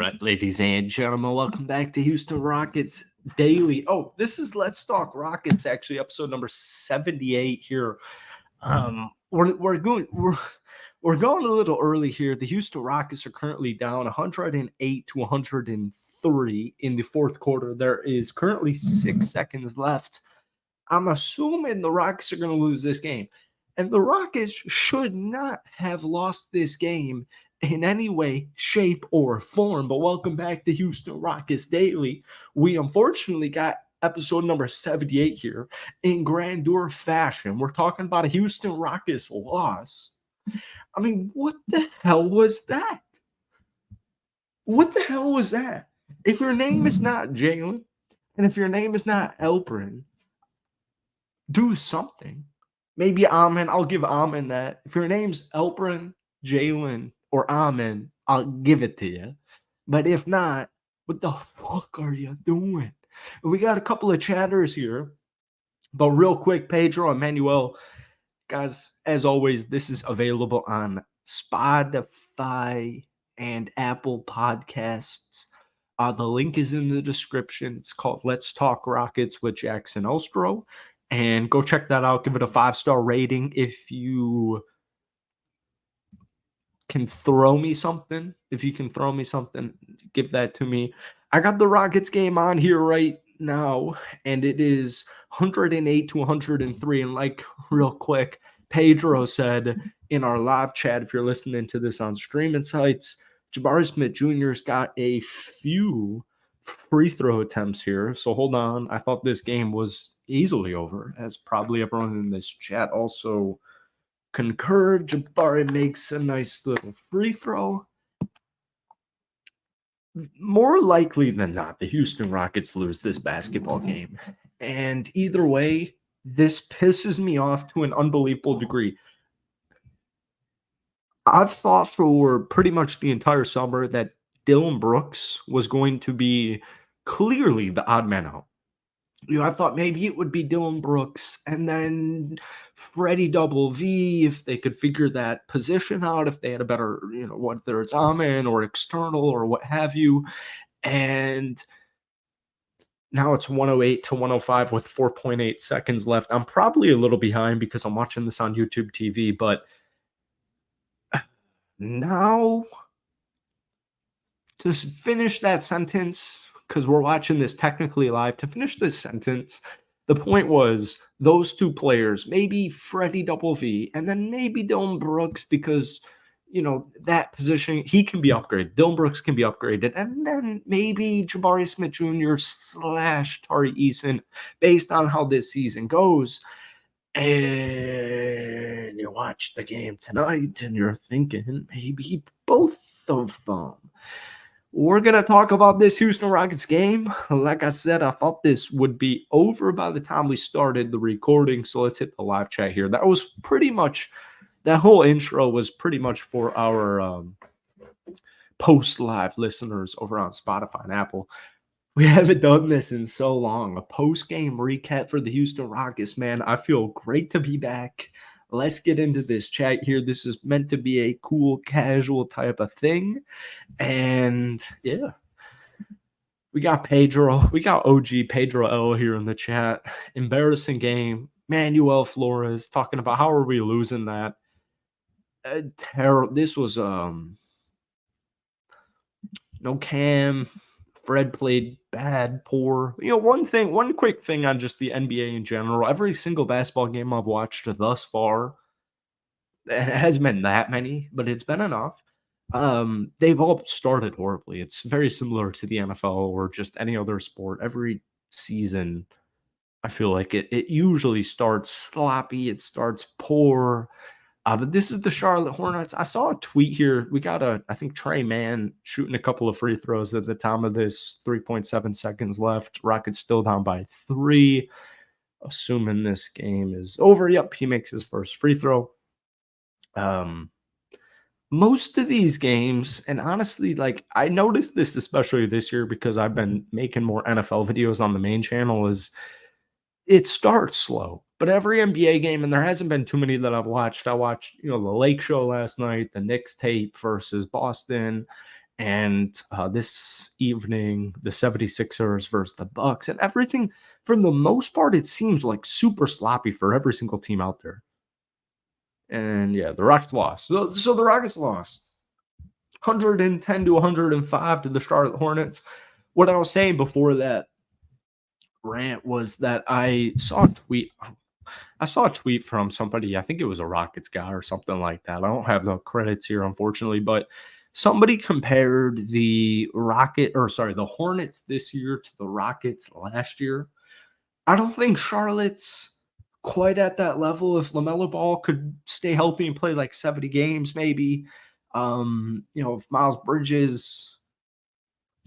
right, ladies and gentlemen, welcome back to Houston Rockets Daily. Oh, this is Let's Talk Rockets, actually, episode number 78 here. We're going a little early here. The Houston Rockets are currently down 108 to 103 in the fourth quarter. There is currently 6 seconds left. I'm assuming the Rockets are going to lose this game. And the Rockets should not have lost this game in any way, shape, or form. But welcome back to Houston Rockets Daily. We unfortunately got episode number 78 here in grandeur fashion. We're talking about a Houston Rockets loss. I mean, what the hell was that? What the hell was that? If your name is not Jalen, and if your name is not Elfrid, do something. Maybe Amin. I'll give Amin that. If your name's Elfrid, Jalen, or Amin, I'll give it to you. But if not, what the fuck are you doing? We got a couple of chatters here. But real quick, Pedro and Manuel, guys, as always, this is available on Spotify and Apple Podcasts. The link is in the description. It's called Let's Talk Rockets with Jackson Ostro. And go check that out. Give it a 5-star rating. If you can throw me something, give that to me. I got the Rockets game on here right now, and it is 108 to 103. And like, real quick, Pedro said in our live chat, if you're listening to this on streaming sites, Jabari Smith Jr.'s got a few free throw attempts here. So hold on. I thought this game was easily over, as probably everyone in this chat also concurred. Jabari makes a nice little free throw. More likely than not, the Houston Rockets lose this basketball game. And either way, this pisses me off to an unbelievable degree. I've thought for pretty much the entire summer that Dillon Brooks was going to be clearly the odd man out. I thought maybe it would be Dillon Brooks and then Freddie Double V if they could figure that position out, if they had a better, whether it's Amin or external or what have you. And now it's 108 to 105 with 4.8 seconds left. I'm probably a little behind because I'm watching this on YouTube TV, but now to finish that sentence, because we're watching this technically live, to finish this sentence, the point was those two players, maybe Freddie Double V, and then maybe Dillon Brooks, because, that position, he can be upgraded. Dillon Brooks can be upgraded. And then maybe Jabari Smith Jr. / Tari Eason, based on how this season goes. And you watch the game tonight and you're thinking maybe both of them. We're going to talk about this Houston Rockets game. Like I said, I thought this would be over by the time we started the recording. So let's hit the live chat here. That whole intro was pretty much for our post-live listeners over on Spotify and Apple. We haven't done this in so long. A post-game recap for the Houston Rockets, man. I feel great to be back. Let's get into this chat here. This is meant to be a cool, casual type of thing. And, yeah. We got Pedro. We got OG Pedro L here in the chat. Embarrassing game. Manuel Flores talking about how are we losing that. Terrible. This was no Cam. Fred played bad, poor. One quick thing on just the NBA in general. Every single basketball game I've watched thus far, it hasn't been that many, but it's been enough. They've all started horribly. It's very similar to the NFL or just any other sport. Every season, I feel like it usually starts sloppy. It starts poor. But this is the Charlotte Hornets. I saw a tweet here. We got I think Trey Mann shooting a couple of free throws at the time of this. 3.7 seconds left. Rockets still down by 3. Assuming this game is over. Yep, he makes his first free throw. Most of these games, and honestly, I noticed this especially this year because I've been making more NFL videos on the main channel, is it starts slow. But every NBA game, and there hasn't been too many that I've watched. I watched, the Lake Show last night, the Knicks tape versus Boston, And this evening, the 76ers versus the Bucks, and everything for the most part, it seems like super sloppy for every single team out there. And yeah, the Rockets lost. So the Rockets lost 110 to 105 to the Charlotte Hornets. What I was saying before that rant was that I saw a tweet. I saw a tweet from somebody. I think it was a Rockets guy or something like that. I don't have the credits here, unfortunately, but somebody compared the Hornets this year to the Rockets last year. I don't think Charlotte's quite at that level. If LaMelo Ball could stay healthy and play like 70 games, maybe. If Miles Bridges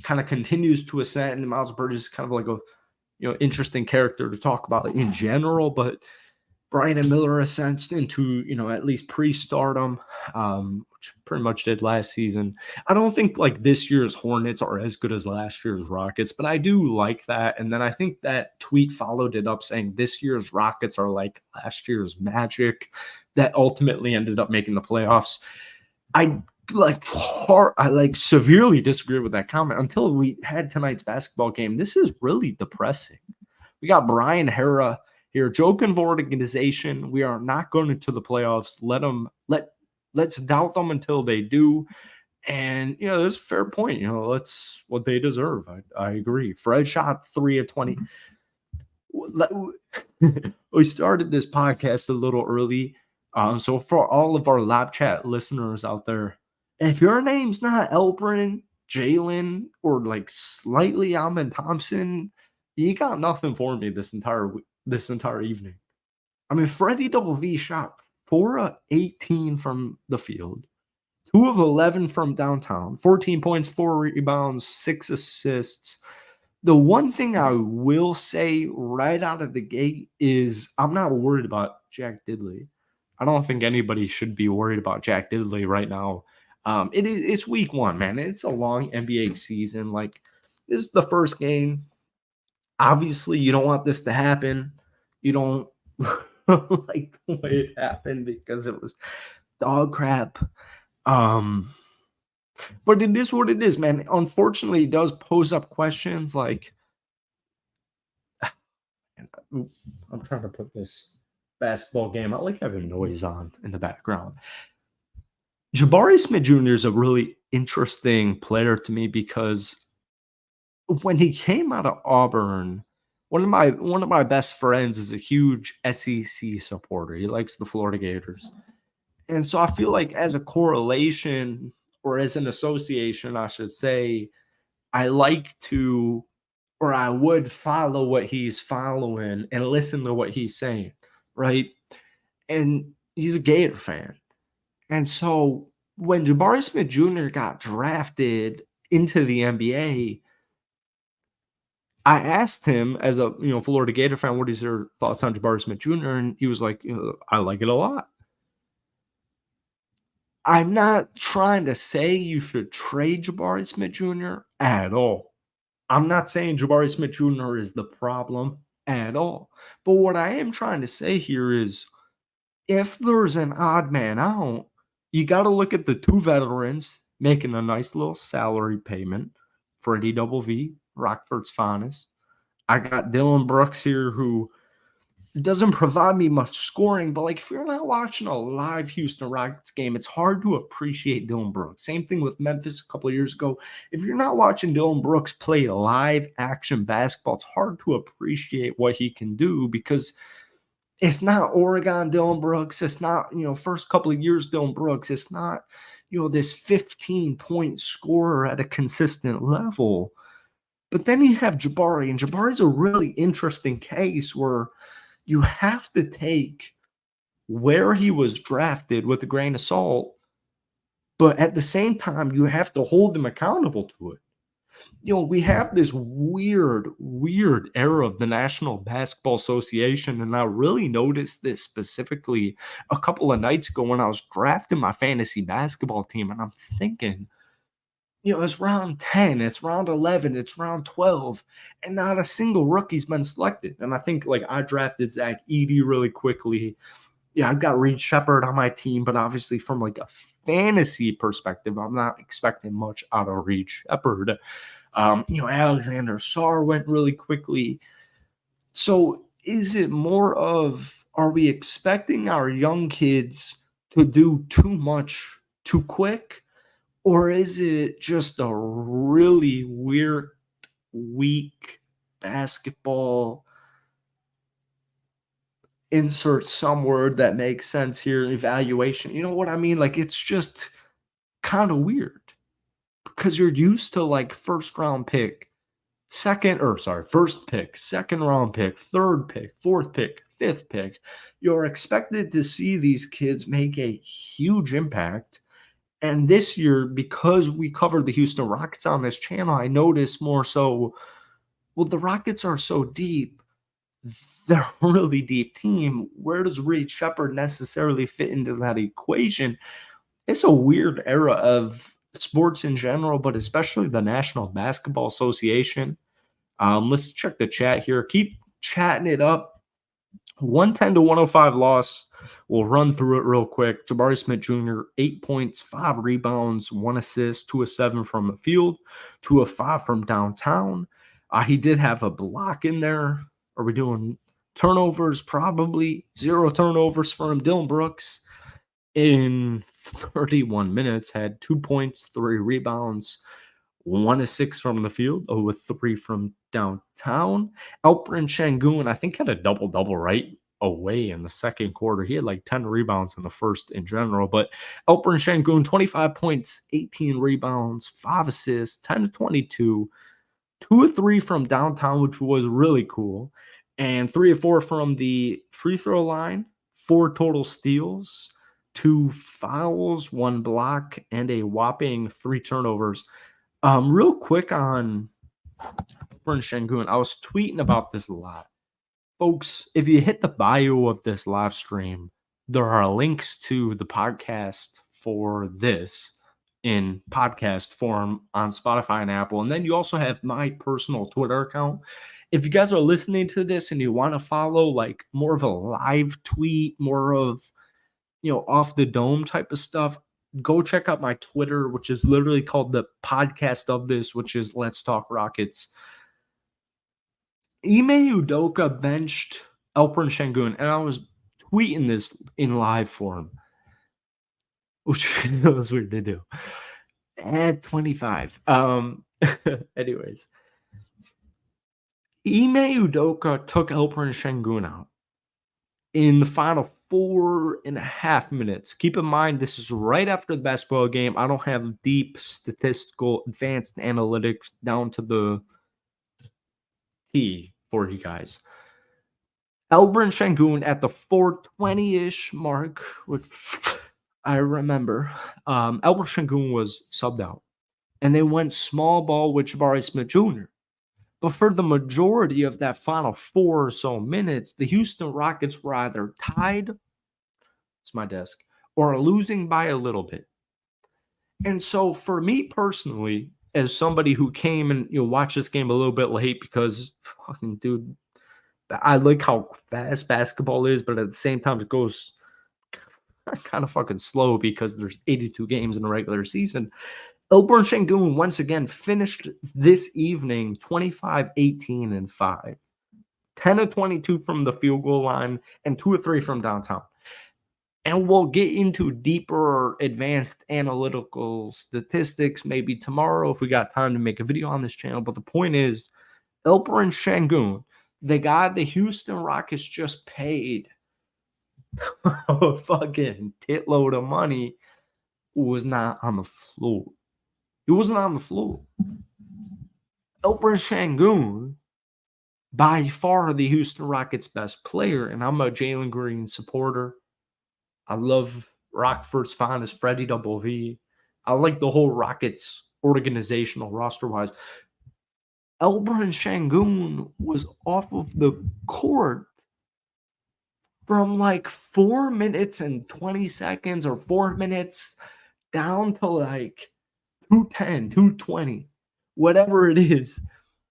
kind of continues to ascend, and Miles Bridges is kind of like a interesting character to talk about in general, but Brian Miller ascends into, at least pre-stardom, which pretty much did last season. I don't think like this year's Hornets are as good as last year's Rockets, but I do like that. And then I think that tweet followed it up saying this year's Rockets are like last year's Magic that ultimately ended up making the playoffs. I severely disagree with that comment until we had tonight's basketball game. This is really depressing. We got Brian Hara here, joking for organization. We are not going into the playoffs. Let's doubt them until they do. And that's a fair point. That's what they deserve. I agree. Fred shot 3 of 20. We started this podcast a little early. So for all of our live chat listeners out there, if your name's not Elbrin, Jalen, or like slightly Amin Thompson, you got nothing for me this entire evening. I mean, Freddie Double V shot 4 of 18 from the field, 2 of 11 from downtown, 14 points, 4 rebounds, 6 assists. The one thing I will say right out of the gate is I'm not worried about Jack Diddley. I don't think anybody should be worried about Jack Diddley right now. It's week 1, man. It's a long NBA season. Like, this is the first game. Obviously, you don't want this to happen. You don't like the way it happened because it was dog crap. But it is what it is, man. Unfortunately, it does pose up questions like I'm trying to put this basketball game. I like having noise on in the background. Jabari Smith Jr. is a really interesting player to me because when he came out of Auburn, one of my best friends is a huge SEC supporter. He likes the Florida Gators. And so I feel like as a correlation or as an association, I should say, I would follow what he's following and listen to what he's saying, right? And he's a Gator fan. And so when Jabari Smith Jr. got drafted into the NBA, I asked him as a Florida Gator fan, what is your thoughts on Jabari Smith Jr.? And he was like, I like it a lot. I'm not trying to say you should trade Jabari Smith Jr. at all. I'm not saying Jabari Smith Jr. is the problem at all. But what I am trying to say here is if there's an odd man out, you got to look at the 2 veterans making a nice little salary payment. Freddie Double V, Rockford's finest. I got Dylan Brooks here who doesn't provide me much scoring, but like if you're not watching a live Houston Rockets game, it's hard to appreciate Dylan Brooks. Same thing with Memphis a couple of years ago. If you're not watching Dylan Brooks play live action basketball, it's hard to appreciate what he can do because it's not Oregon Dylan Brooks. It's not, first couple of years Dylan Brooks. It's not, this 15-point scorer at a consistent level. But then you have Jabari, and Jabari's a really interesting case where you have to take where he was drafted with a grain of salt, but at the same time, you have to hold him accountable to it. We have this weird era of the National Basketball Association, and I really noticed this specifically a couple of nights ago when I was drafting my fantasy basketball team, and I'm thinking, it's round 10, it's round 11, it's round 12, and not a single rookie's been selected. And I think, I drafted Zach Edey really quickly. Yeah, I've got Reed Shepard on my team, but obviously from, a fantasy perspective, I'm not expecting much out of Reed Shepherd. Alexander Sarr went really quickly. So is it more of, are we expecting our young kids to do too much too quick? Or is it just a really weird, weak basketball, insert some word that makes sense here, evaluation? You know what I mean? Like, it's just kind of weird because you're used to like first pick, second round pick, third pick, fourth pick, fifth pick. You're expected to see these kids make a huge impact. And this year, because we covered the Houston Rockets on this channel, I noticed more so, well, the Rockets are so deep. They're a really deep team. Where does Reed Shepherd necessarily fit into that equation? It's a weird era of sports in general, but especially the National Basketball Association. Let's check the chat here. Keep chatting it up. 110 to 105 loss. We'll run through it real quick. Jabari Smith Jr., 8 points, 5 rebounds, 1 assist, 2 of 7 from the field, 2 of 5 from downtown. He did have a block in there. Are we doing turnovers? Probably 0 turnovers for him. Dylan Brooks in 31 minutes had 2 points, 3 rebounds, 1 of 6 from the field, 0 of 3 from downtown. Elfrid Payton, I think, had a double-double right away in the second quarter. He had like 10 rebounds in the first in general, but Elfrid Payton, 25 points, 18 rebounds, 5 assists, 10 to 22, 2 of 3 from downtown, which was really cool, and 3 of 4 from the free throw line, 4 total steals, 2 fouls, 1 block, and a whopping 3 turnovers. Real quick on Shengun, I was tweeting about this a lot. Folks, if you hit the bio of this live stream, there are links to the podcast for this in podcast form on Spotify and Apple. And then you also have my personal Twitter account. If you guys are listening to this and you want to follow like more of a live tweet, more of, off the dome type of stuff, go check out my Twitter, which is literally called the podcast of this, which is Let's Talk Rockets. Ime Udoka benched Elfrid Payton, and I was tweeting this in live form, which was weird to do. At 25. Anyways. Ime Udoka took Elfrid Payton out in the final 4.5 minutes. Keep in mind, this is right after the basketball game. I don't have deep statistical advanced analytics down to the T for you guys. Elfrid Payton at the 4:20-ish mark, which I remember. Elfrid Payton was subbed out, and they went small ball with Jabari Smith Jr. But for the majority of that final 4 or so minutes, the Houston Rockets were either tied, it's my desk, or losing by a little bit. And so for me personally, as somebody who came and watched this game a little bit late, because fucking dude, I like how fast basketball is, but at the same time it goes kind of fucking slow because there's 82 games in a regular season. Elfrid Payton once again finished this evening 25, 18, and 5. 10 of 22 from the field goal line and 2 of 3 from downtown. And we'll get into deeper advanced analytical statistics maybe tomorrow if we got time to make a video on this channel. But the point is, Elfrid Payton, the guy the Houston Rockets just paid a fucking titload of money, was not on the floor. He wasn't on the floor. Elfrid Payton, by far the Houston Rockets' best player, and I'm a Jalen Green supporter. I love Rockford's finest, Freddie Double V. I like the whole Rockets organizational roster-wise. Elfrid Payton was off of the court from like 4 minutes and 20 seconds or 4 minutes down to like 2:10, 2:20, whatever it is.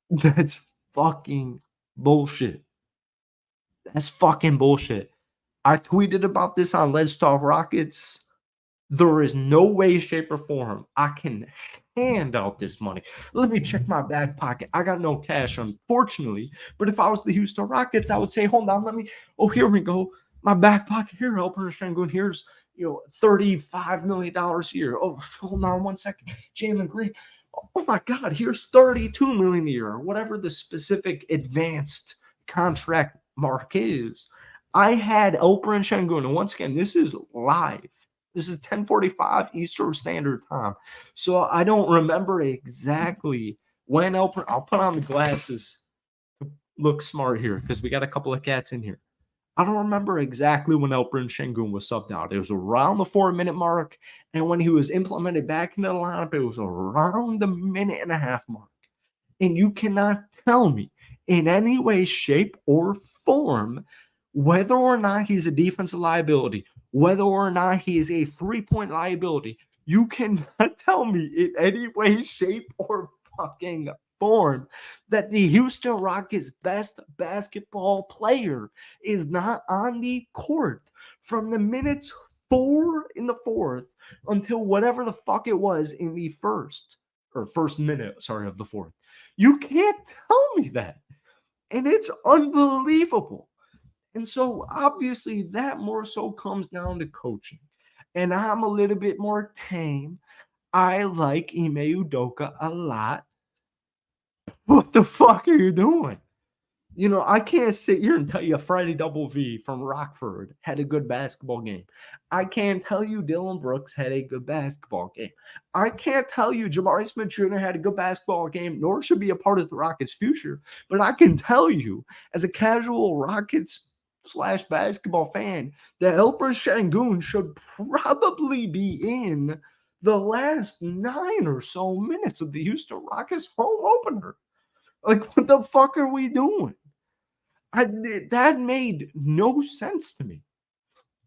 That's fucking bullshit. That's fucking bullshit. I tweeted about this on Let's Talk Rockets There is no way, shape, or form I can hand out this money. Let me check my back pocket. I got no cash, unfortunately. But if I was the Houston Rockets, I would say, hold on, oh, here we go. My back pocket here, Elfrid Payton. Here's, $35 million a year. Oh, hold on one second. Jalen Green. Oh my God, here's $32 million a year, or whatever the specific advanced contract mark is. I had Elfrid Payton, and once again, this is live. This is 10:45 Eastern Standard Time. So I don't remember exactly when I'll put on the glasses to look smart here because we got a couple of cats in here. I don't remember exactly when Elfrid Payton was subbed out. It was around the 4-minute mark, and when he was implemented back into the lineup, it was around the minute and a half mark. And you cannot tell me in any way, shape, or form whether or not he's a defensive liability, whether or not he is a three-point liability. You cannot tell me in any way, shape, or fucking form that the Houston Rockets' best basketball player is not on the court from the minutes 4 in the fourth until whatever the fuck it was in the first minute, of the fourth. You can't tell me that. And it's unbelievable. And so obviously that more so comes down to coaching. And I'm a little bit more tame. I like Ime Udoka a lot. What the fuck are you doing? I can't sit here and tell you Friday Double V from Rockford had a good basketball game. I can't tell you Dylan Brooks had a good basketball game. I can't tell you Jabari Smith Jr. had a good basketball game, nor should be a part of the Rockets' future. But I can tell you, as a casual Rockets / basketball fan, that Elfrid Payton should probably be in the last 9 or so minutes of the Houston Rockets home opener. Like, what the fuck are we doing? That made no sense to me.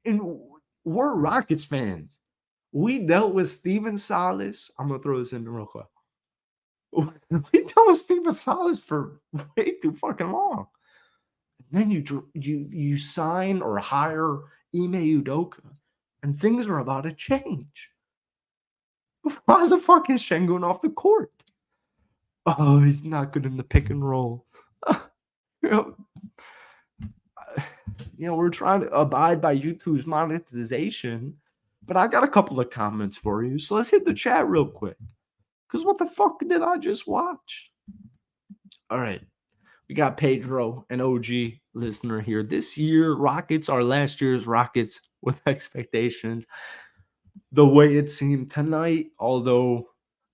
And we're Rockets fans. We dealt with Steven Silas. I'm going to throw this in real quick. We dealt with Steven Silas for way too fucking long. And then you sign or hire Ime Udoka, and things are about to change. Why the fuck is Payton off the court? Oh, he's not good in the pick and roll. We're trying to abide by YouTube's monetization, but I got a couple of comments for you. So let's hit the chat real quick. Because what the fuck did I just watch? All right. We got Pedro, an OG listener here. This year, Rockets are last year's Rockets with expectations. The way it seemed tonight, although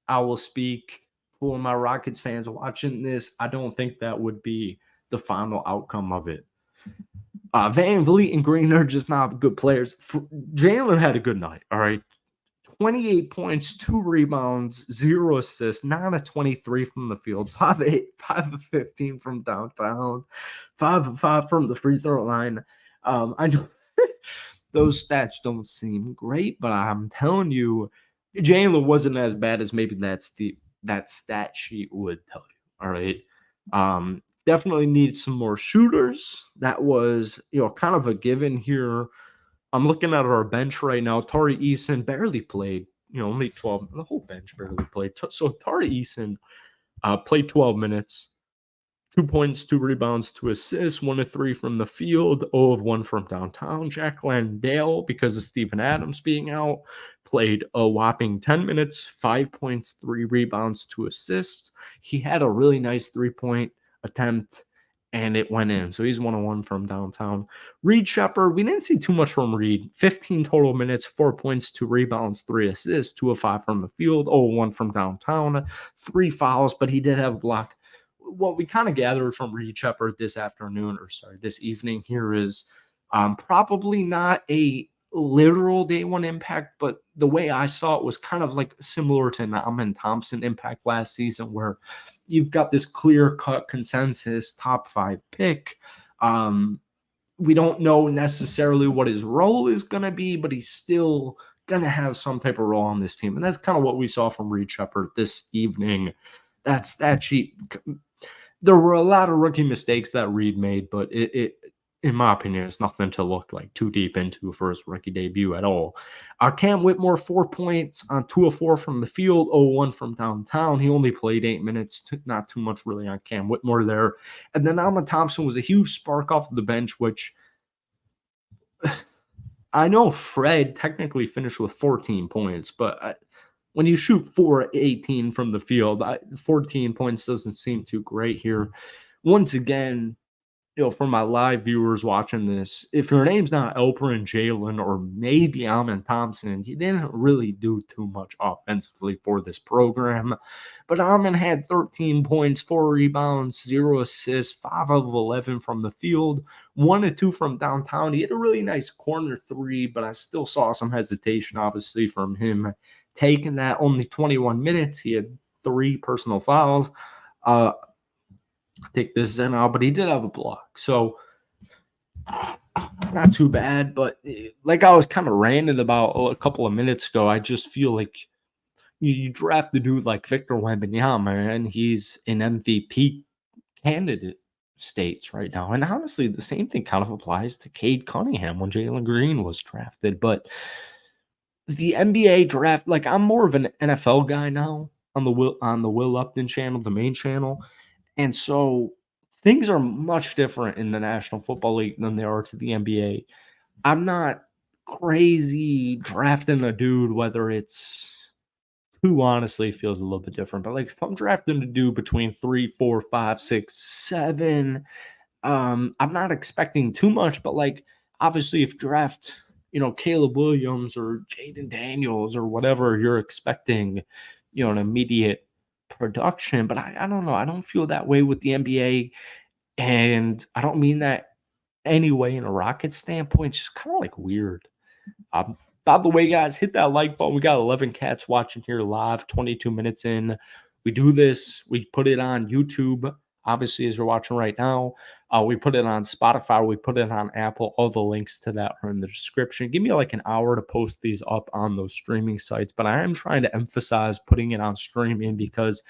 I will speak for my Rockets fans watching this, I don't think that would be the final outcome of it. Van Vliet and Green are just not good players. Jalen had a good night, all right? 28 points, 2 rebounds, 0 assists, 9 of 23 from the field, 5 of 15 from downtown, 5 of 5 from the free throw line. I know those stats don't seem great, but I'm telling you, Jalen wasn't as bad as maybe that stat sheet would tell you, all right? Definitely need some more shooters. That was, kind of a given here. I'm looking at our bench right now. Tari Eason barely played, only 12. The whole bench barely played. So Tari Eason played 12 minutes, 2 points, 2 rebounds, 2 assists, 1 of 3 from the field, 0 of 1 from downtown. Jack Landale, because of Steven Adams being out, played a whopping 10 minutes, 5 points, 3 rebounds, 2 assists. He had a really nice 3-point attempt, and it went in. So he's 1 of 1 from downtown. Reed Shepherd, we didn't see too much from Reed. 15 total minutes, 4 points, 2 rebounds, 3 assists, 2 of 5 from the field, 0 of 1 from downtown, 3 fouls, but he did have a block. What we kind of gathered from Reed Shepherd this evening here is probably not a literal day one impact, but the way I saw it was kind of like similar to Naaman Thompson impact last season, where you've got this clear-cut consensus top 5 pick. We don't know necessarily what his role is going to be, but he's still going to have some type of role on this team. And that's kind of what we saw from Reed Shepherd this evening. That's that sheet. There were a lot of rookie mistakes that Reed made, but in my opinion, it's nothing to look like too deep into for his rookie debut at all. Cam Whitmore, 4 points on 2 of 4 from the field, 0-1 from downtown. He only played 8 minutes, not too much really on Cam Whitmore there. And then Alma Thompson was a huge spark off the bench, which I know Fred technically finished with 14 points, but when you shoot 4-18 from the field, 14 points doesn't seem too great here. Once again, for my live viewers watching this, if your name's not Elper and Jalen or maybe Alman Thompson, you didn't really do too much offensively for this program. But Alman had 13 points, 4 rebounds, 0 assists, 5 of 11 from the field, 1 of 2 from downtown. He had a really nice corner 3, but I still saw some hesitation, obviously, from him taking that. Only 21 minutes. He had 3 personal fouls. Take this in out, but he did have a block. So not too bad, but like I was kind of ranting about a couple of minutes ago, I just feel like you draft a dude like Victor Wembanyama, and he's an MVP candidate states right now. And honestly, the same thing kind of applies to Cade Cunningham when Jalen Green was drafted. But the NBA draft, like I'm more of an NFL guy now on the Will Upton channel, the main channel. And so things are much different in the National Football League than they are to the NBA. I'm not crazy drafting a dude, whether it's who honestly feels a little bit different. But like if I'm drafting a dude between 3, 4, 5, 6, 7, I'm not expecting too much, but like obviously if you draft, Caleb Williams or Jaden Daniels or whatever, you're expecting, an immediate production. But I don't know. I don't feel that way with the NBA. And I don't mean that anyway in a Rocket standpoint. It's just kind of like weird. By the way, guys, hit that like button. We got 11 cats watching here live, 22 minutes in. We do this. We put it on YouTube, obviously, as you're watching right now. We put it on Spotify. We put it on Apple. All the links to that are in the description. Give me like an hour to post these up on those streaming sites. But I am trying to emphasize putting it on streaming because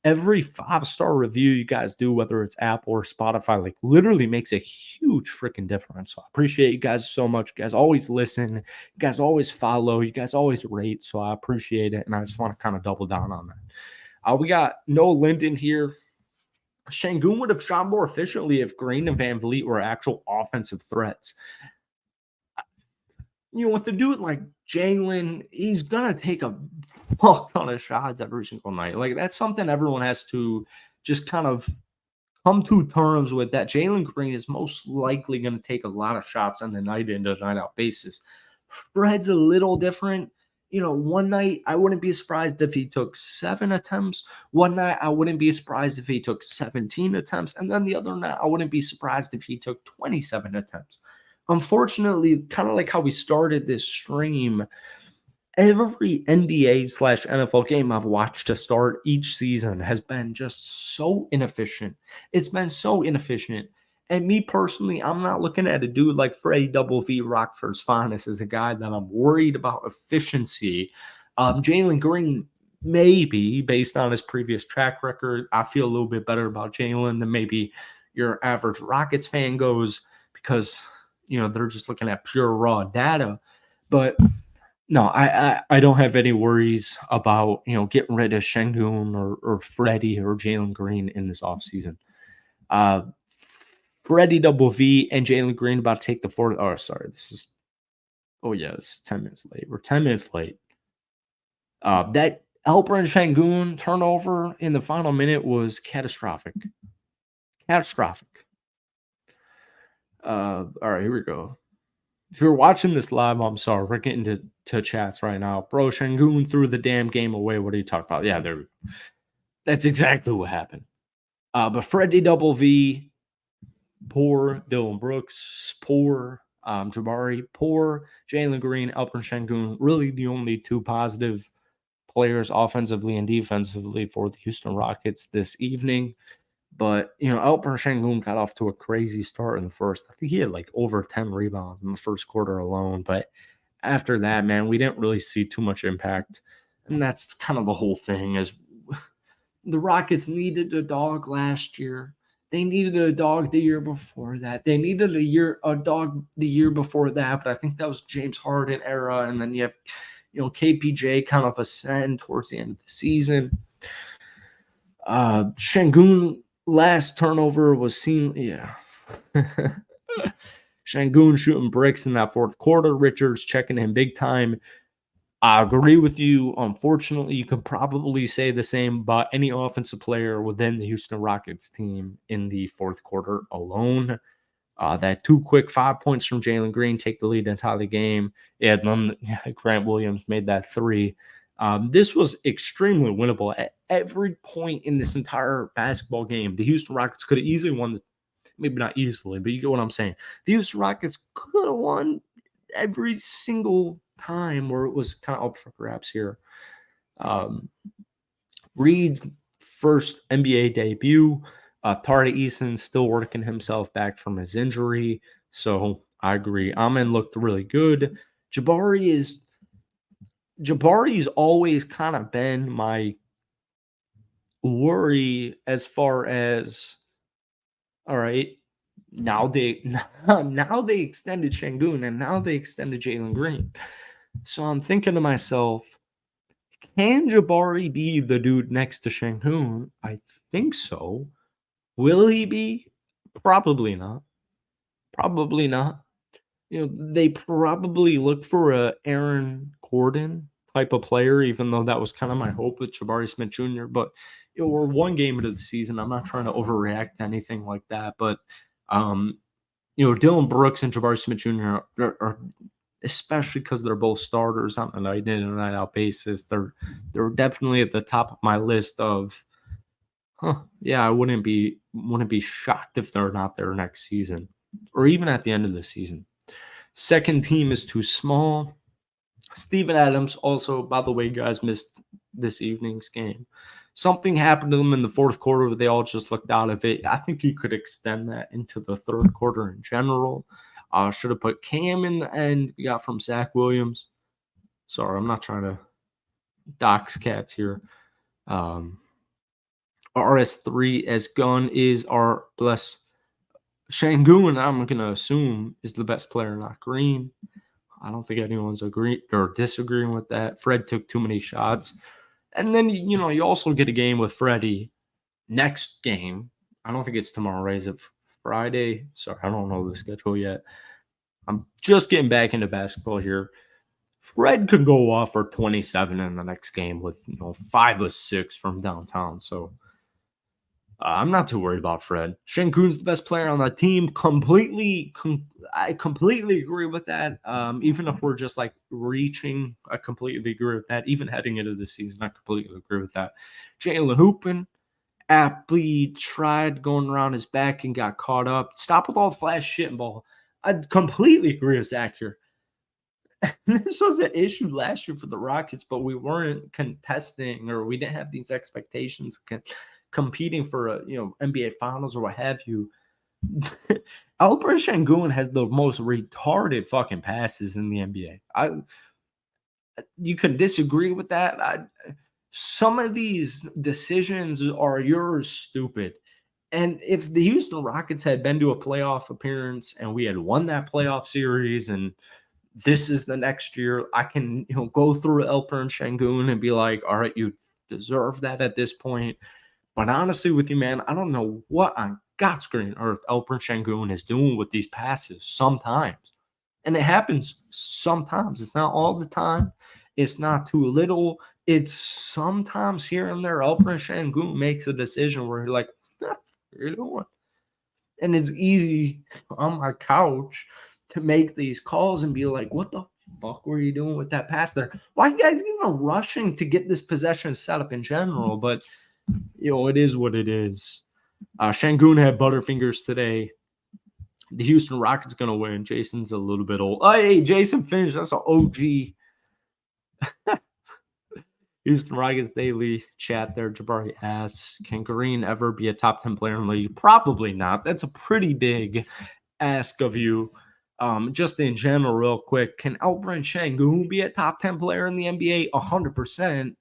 every 5-star review you guys do, whether it's Apple or Spotify, like literally makes a huge freaking difference. So I appreciate you guys so much. You guys always listen. You guys always follow. You guys always rate. So I appreciate it. And I just want to kind of double down on that. We got Noah Linden here. Şengün would have shot more efficiently if Green and Van Vliet were actual offensive threats. With the dude like Jalen, he's going to take a fuck ton of shots every single night. Like, that's something everyone has to just kind of come to terms with, that Jalen Green is most likely going to take a lot of shots on the night in to night out basis. Fred's a little different. One night I wouldn't be surprised if he took 7 attempts. One night I wouldn't be surprised if he took 17 attempts. And then the other night I wouldn't be surprised if he took 27 attempts. Unfortunately, kind of like how we started this stream, every NBA/NFL game I've watched to start each season has been just so inefficient. It's been so inefficient. And me personally, I'm not looking at a dude like Freddie Double V Rockford's finest as a guy that I'm worried about efficiency. Jalen Green, maybe based on his previous track record, I feel a little bit better about Jalen than maybe your average Rockets fan goes, because they're just looking at pure raw data. But no, I don't have any worries about getting rid of Şengün or Freddie or Jalen Green in this offseason. Freddie Double V and Jalen Green about to take the 4th. Oh, sorry. This is 10 minutes late. We're 10 minutes late. That Elfrid Şengün turnover in the final minute was catastrophic. Catastrophic. All right, here we go. If you're watching this live, I'm sorry. We're getting to chats right now. Bro, Şengün threw the damn game away. What are you talking about? Yeah, there. That's exactly what happened. But Freddie Double V, poor. Dylan Brooks, poor. Jabari, poor. Jalen Green, Elfrid Şengün, really the only 2 positive players offensively and defensively for the Houston Rockets this evening. But, Elfrid Şengün got off to a crazy start in the first. I think he had like over 10 rebounds in the first quarter alone. But after that, man, we didn't really see too much impact. And that's kind of the whole thing, is the Rockets needed a dog last year. They needed a dog the year before that. They needed a dog the year before that, but I think that was James Harden era. And then you have, KPJ kind of ascend towards the end of the season. Şengün last turnover was seen. Yeah. Şengün shooting bricks in that fourth quarter. Richards checking him big time. I agree with you. Unfortunately, you could probably say the same about any offensive player within the Houston Rockets team in the fourth quarter alone. That 2 quick 5 points from Jalen Green take the lead into the game. And then Grant Williams made that 3. This was extremely winnable at every point in this entire basketball game. The Houston Rockets could have easily won, maybe not easily, but you get what I'm saying. The Houston Rockets could have won every single time where it was kind of up for grabs here. Reed, first NBA debut. Tari Eason still working himself back from his injury. So I agree. Amen looked really good. Jabari's always kind of been my worry as far as, all right, now they extended Şengün and now they extended Jalen Green. So I'm thinking to myself, can Jabari be the dude next to Şengün? I think so. Will he be? Probably not. Probably not. They probably look for a Aaron Gordon type of player, even though that was kind of my hope with Jabari Smith Jr. But we're one game into the season. I'm not trying to overreact to anything like that. But Dylan Brooks and Jabari Smith Jr. are especially because they're both starters on a night in and night out basis. They're definitely at the top of my list of, I wouldn't be shocked if they're not there next season or even at the end of the season. Second team is too small. Steven Adams also, by the way, guys, missed this evening's game. Something happened to them in the fourth quarter where they all just looked out of it. I think you could extend that into the third quarter in general. Should have put Cam in the end. We got from Zach Williams. Sorry, I'm not trying to dox cats here. RS3 as Gunn is our bless. Şengün, I'm going to assume, is the best player, not Green. I don't think anyone's agreeing or disagreeing with that. Fred took too many shots. And then, you also get a game with Freddie next game. I don't think it's tomorrow, right? Is it Friday? Sorry, I don't know the schedule yet. I'm just getting back into basketball here. Fred could go off for 27 in the next game with 5 or 6 from downtown. So I'm not too worried about Fred. Şengün's the best player on the team. I completely agree with that. Even if we're just like reaching, I completely agree with that. Even heading into the season, I completely agree with that. Jalen hooping. Aptly tried going around his back and got caught up. Stop with all the flash shit, ball. I completely agree with Zach here. This was an issue last year for the Rockets, but we weren't contesting or we didn't have these expectations competing for NBA Finals or what have you. Elfrid Payton has the most retarded fucking passes in the NBA. You can disagree with that. Some of these decisions are stupid. And if the Houston Rockets had been to a playoff appearance and we had won that playoff series and this is the next year, I can go through Elfrid Payton and be like, all right, you deserve that at this point. But honestly with you, man, I don't know what on God's green earth Elfrid Payton is doing with these passes sometimes. And it happens sometimes. It's not all the time. It's not too little. It's sometimes here and there. Elfrid Payton makes a decision where you're like, what are you doing? And it's easy on my couch to make these calls and be like, what the fuck were you doing with that pass there? Why are you guys even rushing to get this possession set up in general? But, it is what it is. Şengün had Butterfingers today. The Houston Rockets going to win. Jason's a little bit old. Oh, hey, Jason Finch, that's an OG. Houston Rockets Daily chat there. Jabari asks, can Green ever be a top 10 player in the league? Probably not. That's a pretty big ask of you. Just in general, real quick, can Elfrid Payton be a top 10 player in the NBA? 100%.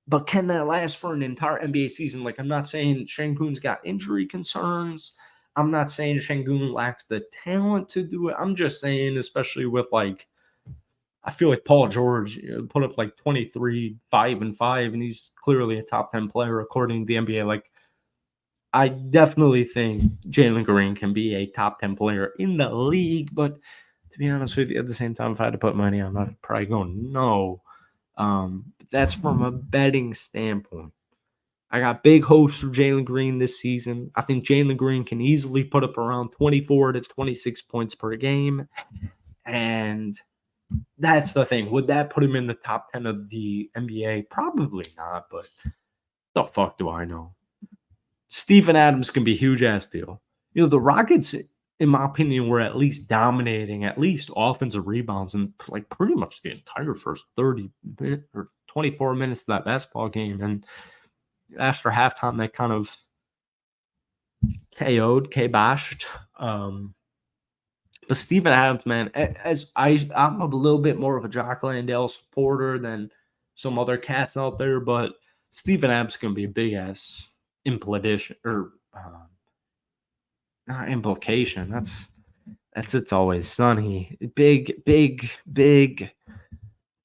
But can that last for an entire NBA season? Like, I'm not saying Şengün's got injury concerns. I'm not saying Şengün lacks the talent to do it. I'm just saying, especially with like, I feel like Paul George put up like 23, 5-5, and he's clearly a top 10 player according to the NBA. Like, I definitely think Jalen Green can be a top 10 player in the league, but to be honest with you, at the same time, if I had to put money on, I'd probably go no. That's from a betting standpoint. I got big hopes for Jalen Green this season. I think Jalen Green can easily put up around 24 to 26 points per game. And that's the thing. Would that put him in the top 10 of the NBA? Probably not, but the fuck do I know? Steven Adams can be a huge ass deal. The Rockets, in my opinion, were at least dominating, at least offensive rebounds, and like pretty much the entire first 30 minutes or 24 minutes of that basketball game. And after halftime, they kind of KBoshed. But Steven Adams, man, as I'm a little bit more of a Jock Landale supporter than some other cats out there, but Steven Adams can be a big ass implication or not implication. That's It's Always Sunny. Big.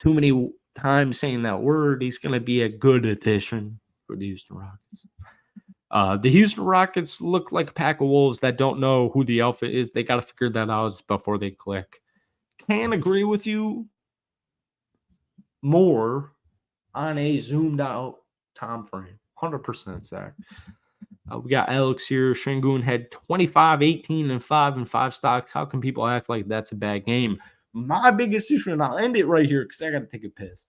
Too many times saying that word. He's going to be a good addition for the Houston Rockets. The Houston Rockets look like a pack of wolves that don't know who the alpha is. They got to figure that out before they click. Can agree with you more on a zoomed out time frame. 100%, Zach. We got Alex here. Şengün had 25, 18, and 5 and 5 stocks. How can people act like that's a bad game? My biggest issue, and I'll end it right here because I got to take a piss.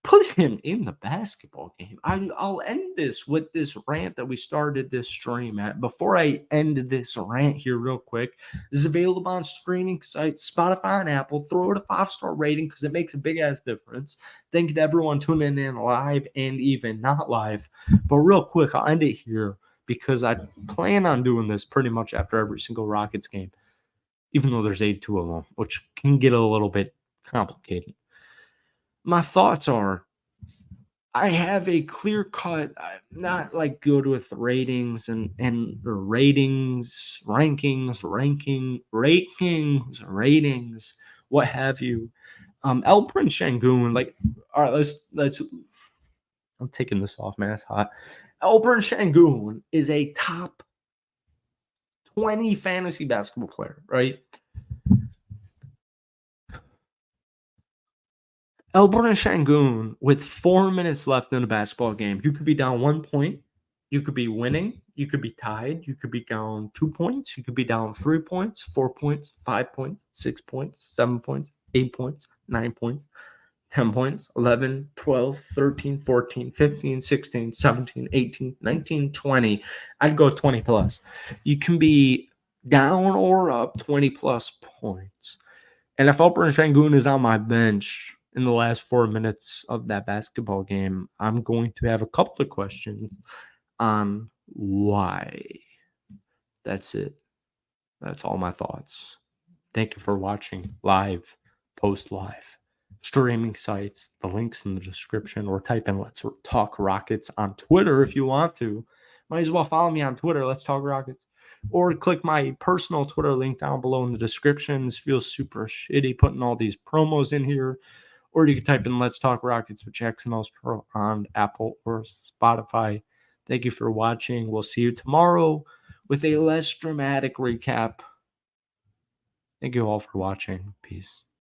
Put him in the basketball game. I'll end this with this rant that we started this stream at. Before I end this rant here real quick, this is available on streaming sites, Spotify and Apple. Throw it a 5-star rating because it makes a big-ass difference. Thank you to everyone tuning in live and even not live. But real quick, I'll end it here because I plan on doing this pretty much after every single Rockets game, even though there's 82 of them, which can get a little bit complicated. My thoughts are, I have a clear cut, not like good with ratings and ratings, ratings, what have you. Elfrid Şengün, like, all right, let's. I'm taking this off, man. It's hot. Elfrid Şengün is a top 20 fantasy basketball player, right? Elfrid Şengün, with 4 minutes left in a basketball game, you could be down 1 point, you could be winning, you could be tied, you could be down 2 points, you could be down 3 points, 4 points, 5 points, 6 points, 7 points, 8 points, 9 points, 10 points, 11, 12, 13, 14, 15, 16, 17, 18, 19, 20. I'd go 20 plus. You can be down or up 20 plus points. And if Elfrid Şengün is on my bench in the last 4 minutes of that basketball game, I'm going to have a couple of questions on why. That's it. That's all my thoughts. Thank you for watching live, post live, streaming sites. The link's in the description, or type in Let's Talk Rockets on Twitter if you want to. Might as well follow me on Twitter, Let's Talk Rockets. Or click my personal Twitter link down below in the description. This feels super shitty putting all these promos in here. Or you can type in Let's Talk Rockets with Jackson Ostro on Apple or Spotify. Thank you for watching. We'll see you tomorrow with a less dramatic recap. Thank you all for watching. Peace.